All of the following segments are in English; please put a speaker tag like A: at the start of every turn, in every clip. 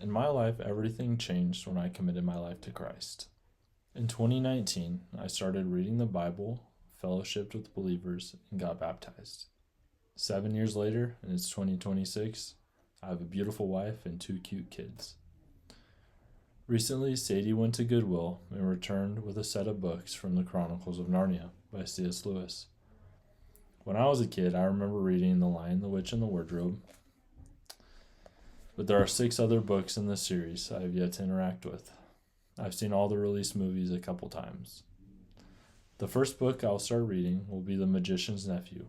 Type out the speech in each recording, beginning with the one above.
A: In my life, everything changed when I committed my life to Christ. In 2019, I started reading the Bible, fellowshipped with believers, and got baptized. 7 years later, and it's 2026, I have a beautiful wife and two cute kids. Recently, Sadie went to Goodwill and returned with a set of books from the Chronicles of Narnia by C.S. Lewis. When I was a kid, I remember reading The Lion, the Witch, and the Wardrobe, but there are 6 other books in this series I have yet to interact with. I've seen all the released movies a couple times. The first book I'll start reading will be The Magician's Nephew.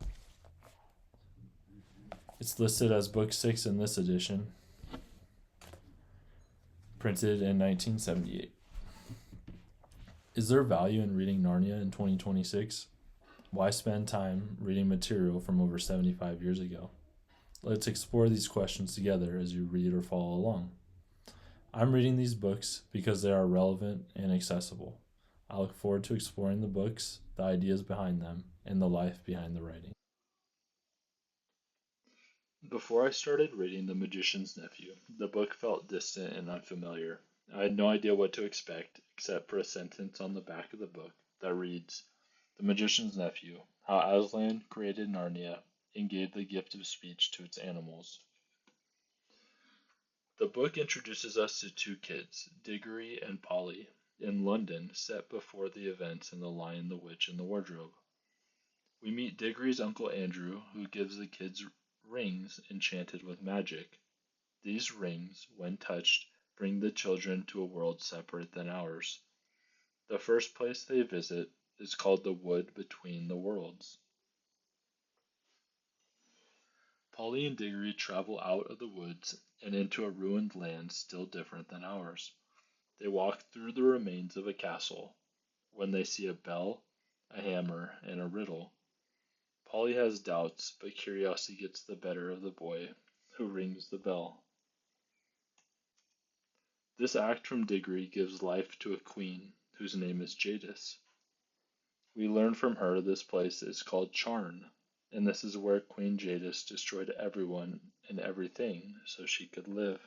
A: It's listed as book 6 in this edition, printed in 1978. Is there value in reading Narnia in 2026? Why spend time reading material from over 75 years ago? Let's explore these questions together as you read or follow along. I'm reading these books because they are relevant and accessible. I look forward to exploring the books, the ideas behind them, and the life behind the writing. Before I started reading The Magician's Nephew, the book felt distant and unfamiliar. I had no idea what to expect, except for a sentence on the back of the book that reads, "The Magician's Nephew, how Aslan created Narnia and gave the gift of speech to its animals." The book introduces us to two kids, Diggory and Polly, in London, set before the events in The Lion, the Witch, and the Wardrobe. We meet Diggory's Uncle Andrew, who gives the kids rings enchanted with magic. These rings, when touched, bring the children to a world separate than ours. The first place they visit is called the Wood Between the Worlds. Polly and Diggory travel out of the woods and into a ruined land still different than ours. They walk through the remains of a castle, when they see a bell, a hammer, and a riddle. Polly has doubts, but curiosity gets the better of the boy, who rings the bell. This act from Diggory gives life to a queen, whose name is Jadis. We learn from her this place is called Charn, and this is where Queen Jadis destroyed everyone and everything so she could live.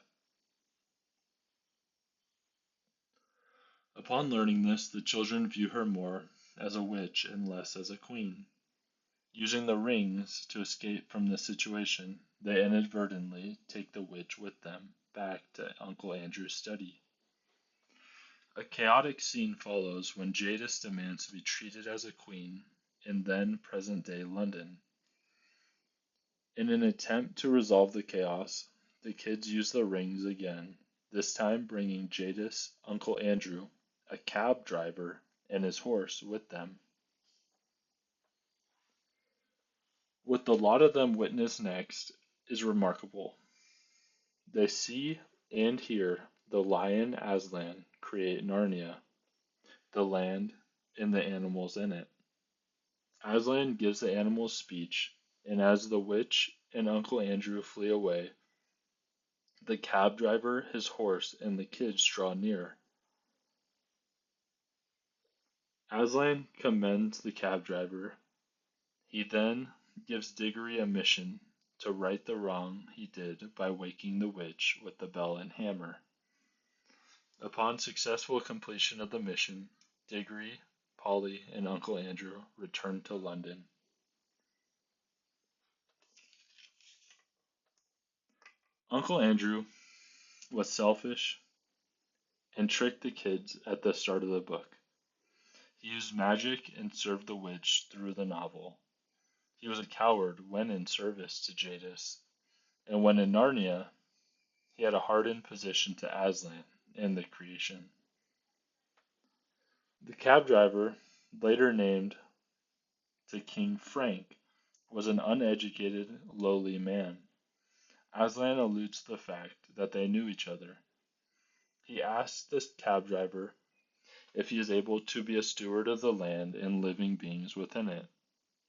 A: Upon learning this, the children view her more as a witch and less as a queen. Using the rings to escape from this situation, they inadvertently take the witch with them back to Uncle Andrew's study. A chaotic scene follows when Jadis demands to be treated as a queen in then present-day London. In an attempt to resolve the chaos, the kids use the rings again, this time bringing Jadis, Uncle Andrew, a cab driver, and his horse with them. What the lot of them witness next is remarkable. They see and hear the lion Aslan create Narnia, the land, and the animals in it. Aslan gives the animals speech, and as the witch and Uncle Andrew flee away, the cab driver, his horse, and the kids draw near. Aslan commends the cab driver. He then gives Diggory a mission to right the wrong he did by waking the witch with the bell and hammer. Upon successful completion of the mission, Diggory, Polly, and Uncle Andrew return to London. Uncle Andrew was selfish and tricked the kids at the start of the book. He used magic and served the witch through the novel. He was a coward when in service to Jadis, and when in Narnia, he had a hardened position to Aslan and the creation. The cab driver, later named to King Frank, was an uneducated, lowly man. Aslan alludes to the fact that they knew each other. He asks the cab driver if he is able to be a steward of the land and living beings within it,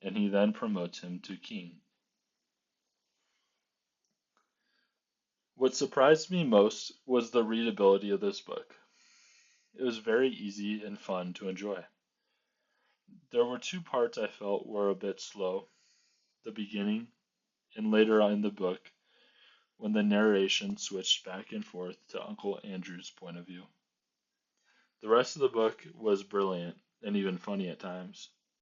A: and he then promotes him to king. What surprised me most was the readability of this book. It was very easy and fun to enjoy. There were two parts I felt were a bit slow, the beginning and later on in the book, when the narration switched back and forth to Uncle Andrew's point of view. The rest of the book was brilliant and even funny at times.